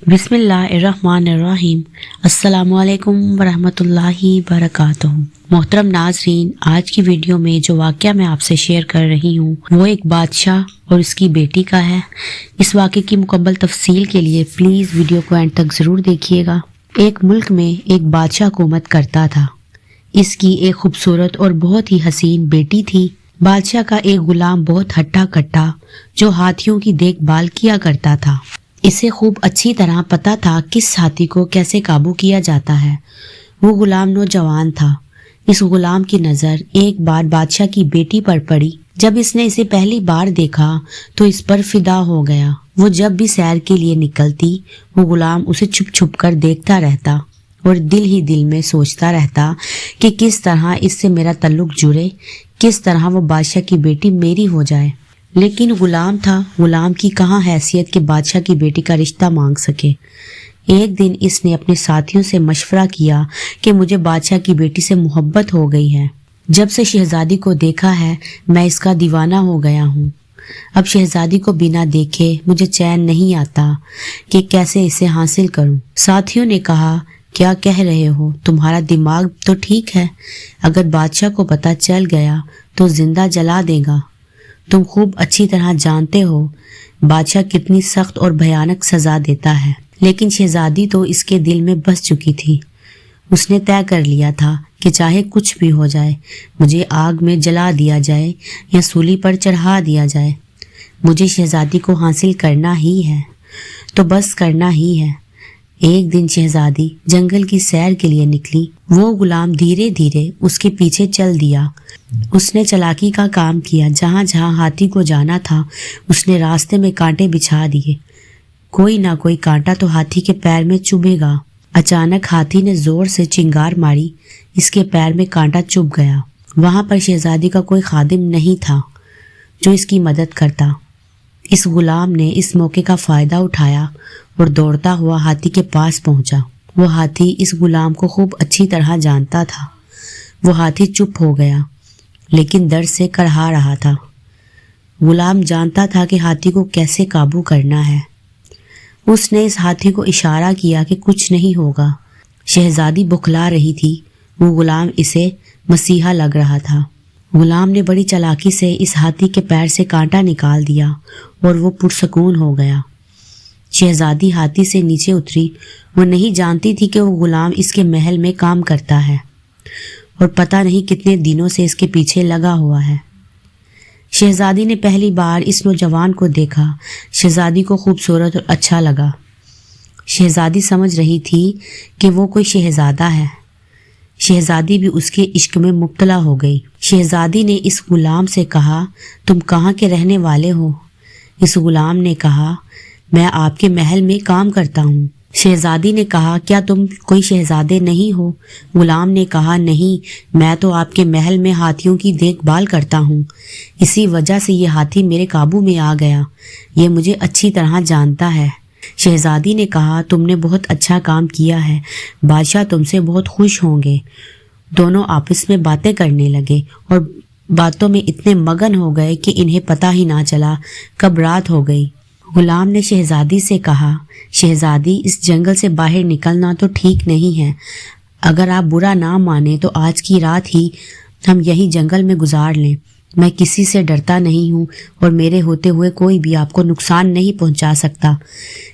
بسم اللہ الرحمن الرحیم۔ السلام علیکم ورحمۃ اللہ وبرکاتہ۔ محترم ناظرین، آج کی ویڈیو میں جو واقعہ میں آپ سے شیئر کر رہی ہوں وہ ایک بادشاہ اور اس کی بیٹی کا ہے۔ اس واقعے کی مکمل تفصیل کے لیے پلیز ویڈیو کو اینڈ تک ضرور دیکھیے گا۔ ایک ملک میں ایک بادشاہ حکومت کرتا تھا۔ اس کی ایک خوبصورت اور بہت ہی حسین بیٹی تھی۔ بادشاہ کا ایک غلام بہت ہٹا کٹا جو ہاتھیوں کی دیکھ بھال کیا کرتا تھا۔ اسے خوب اچھی طرح پتا تھا کس ہاتھی کو کیسے قابو کیا جاتا ہے۔ وہ غلام نوجوان تھا۔ اس غلام کی نظر ایک بار بادشاہ کی بیٹی پر پڑی۔ جب اس نے اسے پہلی بار دیکھا تو اس پر فدا ہو گیا۔ وہ جب بھی سیر کے لیے نکلتی وہ غلام اسے چھپ چھپ کر دیکھتا رہتا اور دل ہی دل میں سوچتا رہتا کہ کس طرح اس سے میرا تعلق جڑے، کس طرح وہ بادشاہ کی بیٹی میری ہو جائے۔ لیکن غلام تھا، غلام کی کہاں حیثیت کہ بادشاہ کی بیٹی کا رشتہ مانگ سکے۔ ایک دن اس نے اپنے ساتھیوں سے مشورہ کیا کہ مجھے بادشاہ کی بیٹی سے محبت ہو گئی ہے۔ جب سے شہزادی کو دیکھا ہے میں اس کا دیوانہ ہو گیا ہوں۔ اب شہزادی کو بنا دیکھے مجھے چین نہیں آتا کہ کیسے اسے حاصل کروں۔ ساتھیوں نے کہا، کیا کہہ رہے ہو؟ تمہارا دماغ تو ٹھیک ہے، اگر بادشاہ کو پتہ چل گیا تو زندہ جلا دے گا۔ تم خوب اچھی طرح جانتے ہو بادشاہ کتنی سخت اور بھیانک سزا دیتا ہے۔ لیکن شہزادی تو اس کے دل میں بس چکی تھی۔ اس نے طے کر لیا تھا کہ چاہے کچھ بھی ہو جائے، مجھے آگ میں جلا دیا جائے یا سولی پر چڑھا دیا جائے، مجھے شہزادی کو حاصل کرنا ہی ہے، تو بس کرنا ہی ہے۔ ایک دن شہزادی جنگل کی سیر کے لیے نکلی۔ وہ غلام دھیرے دھیرے اس کے پیچھے چل دیا۔ اس نے چلاکی کا کام کیا۔ جہاں جہاں ہاتھی کو جانا تھا اس نے راستے میں کانٹے بچھا دیے۔ کوئی نہ کوئی کانٹا تو ہاتھی کے پیر میں چبھے گا۔ اچانک ہاتھی نے زور سے چنگار ماری، اس کے پیر میں کانٹا چبھ گیا۔ وہاں پر شہزادی کا کوئی خادم نہیں تھا جو اس کی مدد کرتا۔ اس غلام نے اس موقع کا فائدہ اٹھایا اور دوڑتا ہوا ہاتھی کے پاس پہنچا۔ وہ ہاتھی اس غلام کو خوب اچھی طرح جانتا تھا۔ وہ ہاتھی چپ ہو گیا لیکن درد سے کرہا رہا تھا۔ غلام جانتا تھا کہ ہاتھی کو کیسے قابو کرنا ہے۔ اس نے اس ہاتھی کو اشارہ کیا کہ کچھ نہیں ہوگا۔ شہزادی بکھلا رہی تھی۔ وہ غلام اسے مسیحا لگ رہا تھا۔ غلام نے بڑی چالاکی سے اس ہاتھی کے پیر سے کانٹا نکال دیا اور وہ پرسکون ہو گیا۔ شہزادی ہاتھی سے نیچے اتری۔ وہ نہیں جانتی تھی کہ وہ غلام اس کے محل میں کام کرتا ہے اور پتہ نہیں کتنے دنوں سے اس کے پیچھے لگا ہوا ہے۔ شہزادی نے پہلی بار اس نوجوان کو دیکھا۔ شہزادی کو خوبصورت اور اچھا لگا۔ شہزادی سمجھ رہی تھی کہ وہ کوئی شہزادہ ہے۔ شہزادی بھی اس کے عشق میں مبتلا ہو گئی۔ شہزادی نے اس غلام سے کہا، تم کہاں کے رہنے والے ہو؟ اس غلام نے کہا، میں آپ کے محل میں کام کرتا ہوں۔ شہزادی نے کہا، کیا تم کوئی شہزادے نہیں ہو؟ غلام نے کہا، نہیں، میں تو آپ کے محل میں ہاتھیوں کی دیکھ بھال کرتا ہوں، اسی وجہ سے یہ ہاتھی میرے قابو میں آ گیا، یہ مجھے اچھی طرح جانتا ہے۔ شہزادی نے کہا، تم نے بہت اچھا کام کیا ہے، بادشاہ تم سے بہت خوش ہوں گے۔ دونوں آپس میں باتیں کرنے لگے اور باتوں میں اتنے مگن ہو گئے کہ انہیں پتہ ہی نہ چلا کب رات ہو گئی۔ غلام نے شہزادی سے کہا، شہزادی، اس جنگل سے باہر نکلنا تو ٹھیک نہیں ہے، اگر آپ برا نہ مانیں تو آج کی رات ہی ہم یہی جنگل میں گزار لیں۔ میں کسی سے ڈرتا نہیں ہوں اور میرے ہوتے ہوئے کوئی بھی آپ کو نقصان نہیں پہنچا سکتا۔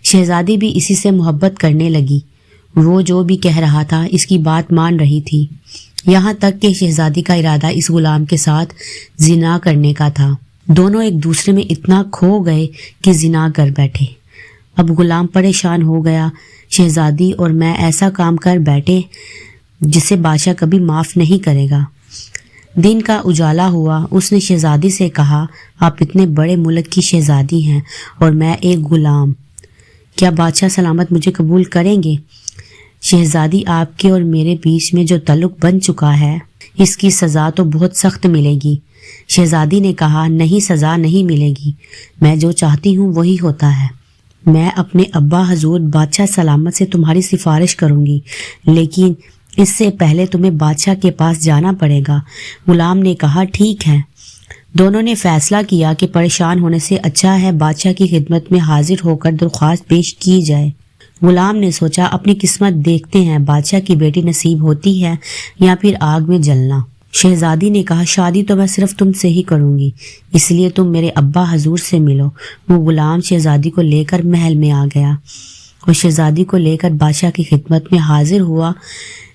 شہزادی بھی اسی سے محبت کرنے لگی۔ وہ جو بھی کہہ رہا تھا اس کی بات مان رہی تھی، یہاں تک کہ شہزادی کا ارادہ اس غلام کے ساتھ زنا کرنے کا تھا۔ دونوں ایک دوسرے میں اتنا کھو گئے کہ زنا کر بیٹھے۔ اب غلام پریشان ہو گیا، شہزادی اور میں ایسا کام کر بیٹھے جسے بادشاہ کبھی معاف نہیں کرے گا۔ دن کا اجالا ہوا۔ اس نے شہزادی سے کہا، آپ اتنے بڑے ملک کی شہزادی ہیں اور میں ایک غلام، کیا بادشاہ سلامت مجھے قبول کریں گے؟ شہزادی، آپ کے اور میرے بیچ میں جو تعلق بن چکا ہے اس کی سزا تو بہت سخت ملے گی۔ شہزادی نے کہا، نہیں، سزا نہیں ملے گی، میں جو چاہتی ہوں وہی ہوتا ہے۔ میں اپنے ابا حضور بادشاہ سلامت سے تمہاری سفارش کروں گی، لیکن اس سے پہلے تمہیں بادشاہ کے پاس جانا پڑے گا۔ غلام نے کہا، ٹھیک ہے۔ دونوں نے فیصلہ کیا کہ پریشان ہونے سے اچھا ہے بادشاہ کی خدمت میں حاضر ہو کر درخواست پیش کی جائے۔ غلام نے سوچا اپنی قسمت دیکھتے ہیں، بادشاہ کی بیٹی نصیب ہوتی ہے یا پھر آگ میں جلنا۔ شہزادی نے کہا شادی تو میں صرف تم سے ہی کروں گی، اس لیے تم میرے ابا حضور سے ملو۔ وہ غلام شہزادی کو لے کر محل میں آ گیا اور شہزادی کو لے کر بادشاہ کی خدمت میں حاضر ہوا۔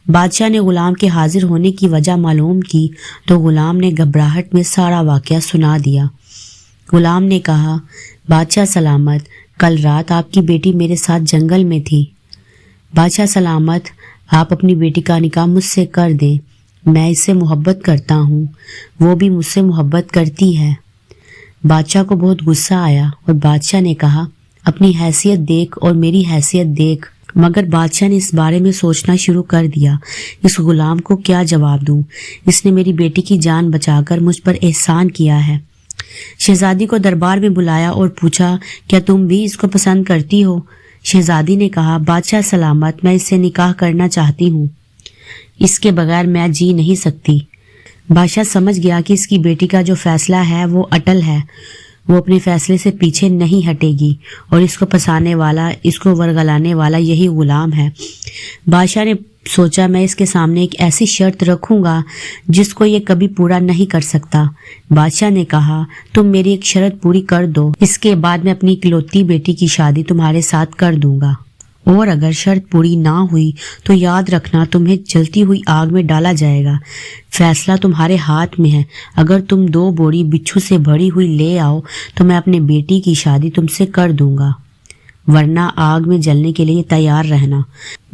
بادشاہ نے غلام کے حاضر ہونے کی وجہ معلوم کی تو غلام نے گھبراہٹ میں سارا واقعہ سنا دیا۔ غلام نے کہا بادشاہ سلامت، کل رات آپ کی بیٹی میرے ساتھ جنگل میں تھی۔ بادشاہ سلامت، آپ اپنی بیٹی کا نکاح مجھ سے کر دیں، میں اس سے محبت کرتا ہوں، وہ بھی مجھ سے محبت کرتی ہے۔ بادشاہ کو بہت غصہ آیا اور بادشاہ نے کہا اپنی حیثیت دیکھ اور میری حیثیت دیکھ۔ مگر بادشاہ نے اس بارے میں سوچنا شروع کر دیا، اس غلام کو کیا جواب دوں، اس نے میری بیٹی کی جان بچا کر مجھ پر احسان کیا ہے۔ شہزادی کو دربار میں بلایا اور پوچھا کیا تم بھی اس کو پسند کرتی ہو؟ شہزادی نے کہا بادشاہ سلامت، میں اس سے نکاح کرنا چاہتی ہوں، اس کے بغیر میں جی نہیں سکتی۔ بادشاہ سمجھ گیا کہ اس کی بیٹی کا جو فیصلہ ہے وہ اٹل ہے، وہ اپنے فیصلے سے پیچھے نہیں ہٹے گی اور اس کو پھنسانے والا، اس کو ورگلانے والا یہی غلام ہے۔ بادشاہ نے سوچا میں اس کے سامنے ایک ایسی شرط رکھوں گا جس کو یہ کبھی پورا نہیں کر سکتا۔ بادشاہ نے کہا تم میری ایک شرط پوری کر دو، اس کے بعد میں اپنی اکلوتی بیٹی کی شادی تمہارے ساتھ کر دوں گا، اور اگر شرط پوری نہ ہوئی تو یاد رکھنا تمہیں جلتی ہوئی آگ میں ڈالا جائے گا۔ فیصلہ تمہارے ہاتھ میں ہے، اگر تم 2 بوری بچھو سے بھری ہوئی لے آؤ تو میں اپنی بیٹی کی شادی تم سے کر دوں گا، ورنہ آگ میں جلنے کے لیے تیار رہنا۔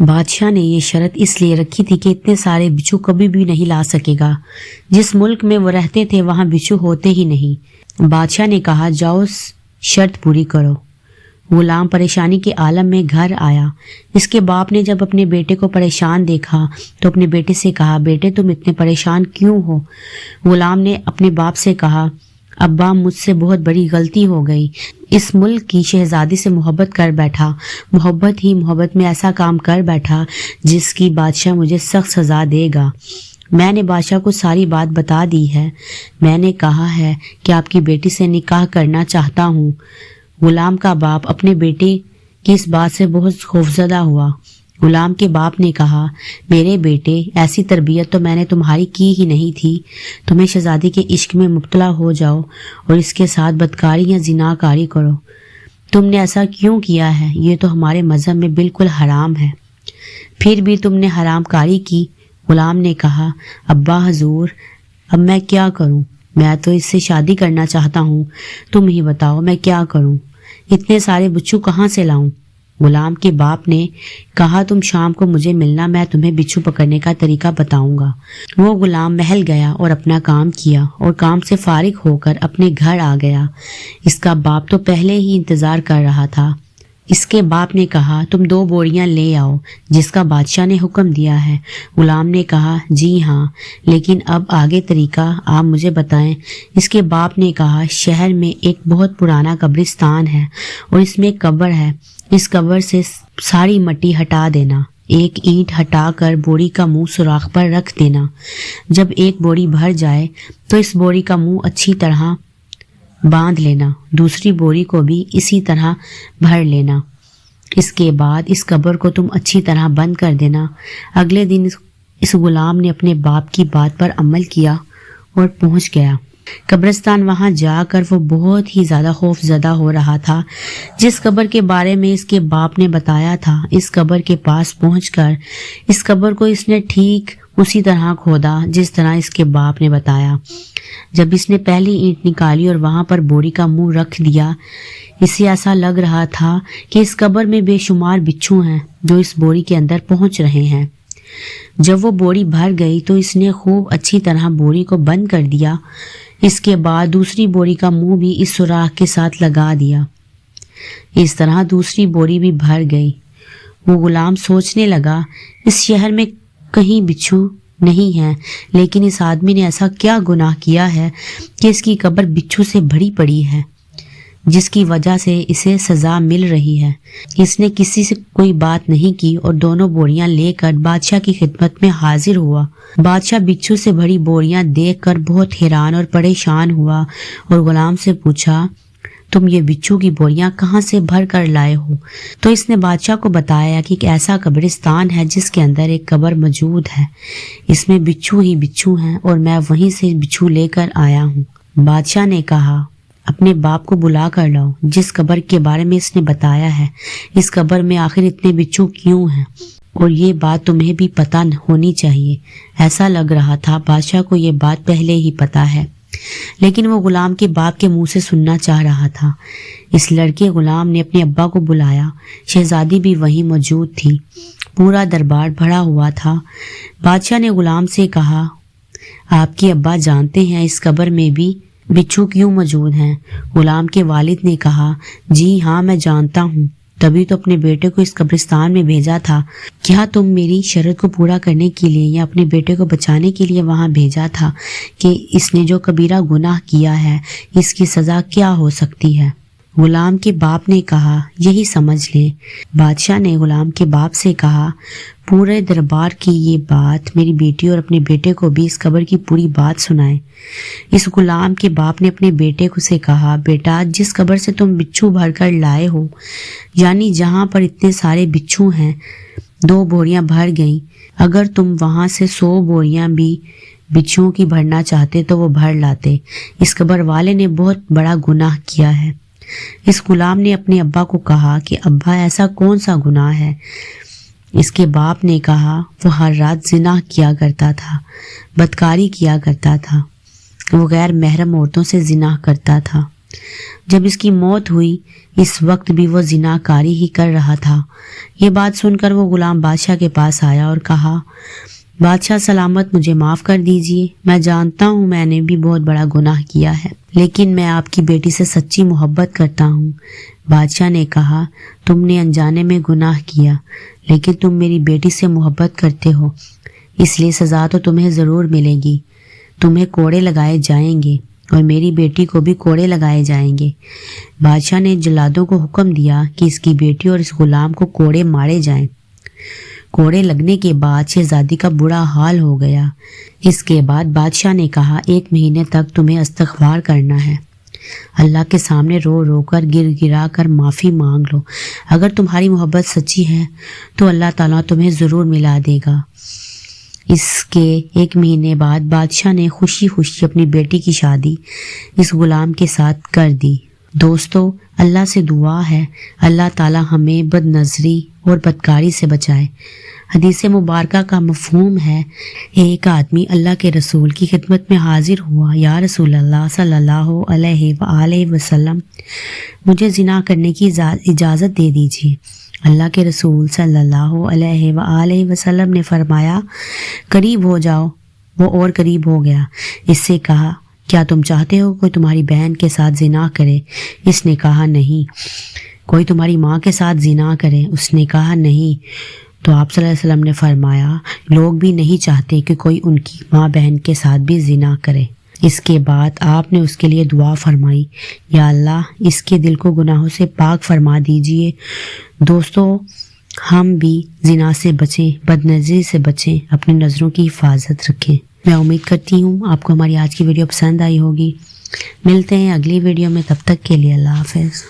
بادشاہ نے یہ شرط اس لیے رکھی تھی کہ اتنے سارے بچھو کبھی بھی نہیں لا سکے گا، جس ملک میں وہ رہتے تھے وہاں بچھو ہوتے ہی نہیں۔ بادشاہ نے کہا جاؤ شرط پوری کرو۔ غلام پریشانی کے عالم میں گھر آیا۔ اس کے باپ نے جب اپنے بیٹے کو پریشان دیکھا تو اپنے بیٹے سے کہا بیٹے تم اتنے پریشان کیوں ہو؟ غلام نے اپنے باپ سے کہا ابا مجھ سے بہت بڑی غلطی ہو گئی، اس ملک کی شہزادی سے محبت کر بیٹھا، محبت ہی محبت میں ایسا کام کر بیٹھا جس کی بادشاہ مجھے سخت سزا دے گا۔ میں نے بادشاہ کو ساری بات بتا دی ہے، میں نے کہا ہے کہ آپ کی بیٹی سے نکاح کرنا چاہتا ہوں۔ غلام کا باپ اپنے بیٹے کی اس بات سے بہت خوفزدہ ہوا۔ غلام کے باپ نے کہا میرے بیٹے ایسی تربیت تو میں نے تمہاری کی ہی نہیں تھی، تمہیں شہزادی کے عشق میں مبتلا ہو جاؤ اور اس کے ساتھ بدکاری یا زناکاری کرو۔ تم نے ایسا کیوں کیا ہے؟ یہ تو ہمارے مذہب میں بالکل حرام ہے، پھر بھی تم نے حرام کاری کی۔ غلام نے کہا ابا حضور اب میں کیا کروں، میں تو اس سے شادی کرنا چاہتا ہوں، تم ہی بتاؤ میں کیا کروں، اتنے سارے بچھو کہاں سے لاؤں؟ غلام کے باپ نے کہا تم شام کو مجھے ملنا، میں تمہیں بچھو پکڑنے کا طریقہ بتاؤں گا۔ وہ غلام محل گیا اور اپنا کام کیا اور کام سے فارغ ہو کر اپنے گھر آ گیا۔ اس کا باپ تو پہلے ہی انتظار کر رہا تھا۔ اس کے باپ نے کہا تم 2 بوریاں لے آؤ جس کا بادشاہ نے حکم دیا ہے۔ غلام نے کہا جی ہاں، لیکن اب آگے طریقہ آپ مجھے بتائیں۔ اس کے باپ نے کہا شہر میں ایک بہت پرانا قبرستان ہے اور اس میں ایک قبر ہے، اس قبر سے ساری مٹی ہٹا دینا، ایک اینٹ ہٹا کر بوری کا منہ سوراخ پر رکھ دینا، جب ایک بوری بھر جائے تو اس بوری کا منہ اچھی طرح باندھ لینا، دوسری بوری کو بھی اسی طرح بھر لینا، اس کے بعد اس قبر کو تم اچھی طرح بند کر دینا۔ اگلے دن اس غلام نے اپنے باپ کی بات پر عمل کیا اور پہنچ گیا قبرستان۔ وہاں جا کر وہ بہت ہی زیادہ خوف زدہ ہو رہا تھا۔ جس قبر کے بارے میں اس کے باپ نے بتایا تھا، اس قبر کے پاس پہنچ کر اس قبر کو اس نے ٹھیک اسی طرح کھودا جس طرح اس کے باپ نے بتایا۔ جب اس نے پہلی اینٹ نکالی اور وہاں پر بوری کا منہ رکھ دیا، اسے ایسا لگ رہا تھا کہ اس قبر میں بے شمار بچھو ہیں جو اس بوری کے اندر پہنچ رہے ہیں۔ جب وہ بوری بھر گئی تو اس نے خوب اچھی طرح بوری کو بند کر دیا۔ اس کے بعد دوسری بوری کا منہ بھی اس سوراخ کے ساتھ لگا دیا۔ اس طرح دوسری بوری بھی بھر گئی۔ وہ غلام سوچنے لگا اس شہر میں کہیں بچھو نہیں ہے، لیکن اس آدمی نے ایسا کیا گناہ کیا ہے کہ اس کی قبر بچھو سے بھری پڑی ہے، جس کی وجہ سے اسے سزا مل رہی ہے۔ اس نے کسی سے کوئی بات نہیں کی اور دونوں بوریاں لے کر بادشاہ کی خدمت میں حاضر ہوا۔ بادشاہ بچھو سے بھری بوریاں دیکھ کر بہت حیران اور پریشان ہوا اور غلام سے پوچھا تم یہ بچھو کی بوریاں کہاں سے بھر کر لائے ہو؟ تو اس نے بادشاہ کو بتایا کہ ایک ایسا قبرستان ہے جس کے اندر ایک قبر موجود ہے، اس میں بچھو ہی بچھو ہیں اور میں وہیں سے بچھو لے کر آیا ہوں۔ بادشاہ نے کہا اپنے باپ کو بلا کر لاؤ، جس قبر کے بارے میں اس نے بتایا ہے، اس قبر میں آخر اتنے بچھو کیوں ہیں؟ اور یہ بات تمہیں بھی پتہ ہونی چاہیے۔ ایسا لگ رہا تھا بادشاہ کو یہ بات پہلے ہی پتہ ہے، لیکن وہ غلام کے باپ کے منہ سے سننا چاہ رہا تھا۔ اس لڑکے غلام نے اپنے ابا کو بلایا، شہزادی بھی وہیں موجود تھی، پورا دربار بھرا ہوا تھا۔ بادشاہ نے غلام سے کہا آپ کے ابا جانتے ہیں اس قبر میں بھی بچھو کیوں موجود ہیں؟ غلام کے والد نے کہا جی ہاں میں جانتا ہوں، تبھی تو اپنے بیٹے کو اس قبرستان میں بھیجا تھا۔ کیا تم میری شرط کو پورا کرنے کے لیے یا اپنے بیٹے کو بچانے کے لیے وہاں بھیجا تھا کہ اس نے جو کبیرہ گناہ کیا ہے اس کی سزا کیا ہو سکتی ہے؟ غلام کے باپ نے کہا یہی سمجھ لیں۔ بادشاہ نے غلام کے باپ سے کہا پورے دربار کی یہ بات میری بیٹی اور اپنے بیٹے کو بھی اس قبر کی پوری بات سنائے۔ اس غلام کے باپ نے اپنے بیٹے کو سے کہا بیٹا جس قبر سے تم بچھو بھر کر لائے ہو، یعنی جہاں پر اتنے سارے بچھو ہیں، 2 بوریاں بھر گئیں، اگر تم وہاں سے 100 بوریاں بھی بچھوؤں کی بھرنا چاہتے تو وہ بھر لاتے۔ اس قبر والے نے بہت بڑا گناہ کیا ہے۔ اس غلام نے اپنے ابا کو کہا کہ ابا ایسا کون سا گناہ ہے؟ اس کے باپ نے کہا وہ ہر رات زنا کیا کرتا تھا، بدکاری کیا کرتا تھا، وہ غیر محرم عورتوں سے زنا کرتا تھا۔ جب اس کی موت ہوئی اس وقت بھی وہ زنا کاری ہی کر رہا تھا۔ یہ بات سن کر وہ غلام بادشاہ کے پاس آیا اور کہا بادشاہ سلامت مجھے معاف کر دیجئے، میں جانتا ہوں میں نے بھی بہت بڑا گناہ کیا ہے، لیکن میں آپ کی بیٹی سے سچی محبت کرتا ہوں۔ بادشاہ نے کہا تم نے انجانے میں گناہ کیا، لیکن تم میری بیٹی سے محبت کرتے ہو، اس لیے سزا تو تمہیں ضرور ملے گی، تمہیں کوڑے لگائے جائیں گے اور میری بیٹی کو بھی کوڑے لگائے جائیں گے۔ بادشاہ نے جلادوں کو حکم دیا کہ اس کی بیٹی اور اس غلام کو کوڑے مارے جائیں۔ کوڑے لگنے کے بعد شہزادی کا برا حال ہو گیا۔ اس کے بعد بادشاہ نے کہا 1 مہینے تک تمہیں استغفار کرنا ہے، اللہ کے سامنے رو رو کر گر گرا کر معافی مانگ لو، اگر تمہاری محبت سچی ہے تو اللہ تعالیٰ تمہیں ضرور ملا دے گا۔ اس کے 1 مہینے بعد بادشاہ نے خوشی خوشی اپنی بیٹی کی شادی اس غلام کے ساتھ کر دی۔ دوستو اللہ سے دعا ہے اللہ تعالیٰ ہمیں بد نظری اور بدکاری سے بچائے۔ حدیث مبارکہ کا مفہوم ہے ایک آدمی اللہ کے رسول کی خدمت میں حاضر ہوا، یا رسول اللہ صلی اللہ علیہ وآلہ وسلم مجھے زنا کرنے کی اجازت دے دیجیے۔ اللہ کے رسول صلی اللہ علیہ وآلہ وسلم نے فرمایا قریب ہو جاؤ۔ وہ اور قریب ہو گیا۔ اس سے کہا کیا تم چاہتے ہو کوئی تمہاری بہن کے ساتھ زنا کرے؟ اس نے کہا نہیں۔ کوئی تمہاری ماں کے ساتھ زنا کرے؟ اس نے کہا نہیں۔ تو آپ صلی اللہ علیہ وسلم نے فرمایا لوگ بھی نہیں چاہتے کہ کوئی ان کی ماں بہن کے ساتھ بھی زنا کرے۔ اس کے بعد آپ نے اس کے لیے دعا فرمائی یا اللہ اس کے دل کو گناہوں سے پاک فرما دیجئے۔ دوستو ہم بھی زنا سے بچیں، بد نظری سے بچیں، اپنی نظروں کی حفاظت رکھیں۔ میں امید کرتی ہوں آپ کو ہماری آج کی ویڈیو پسند آئی ہوگی۔ ملتے ہیں اگلی ویڈیو میں، تب تک کے لیے اللہ حافظ۔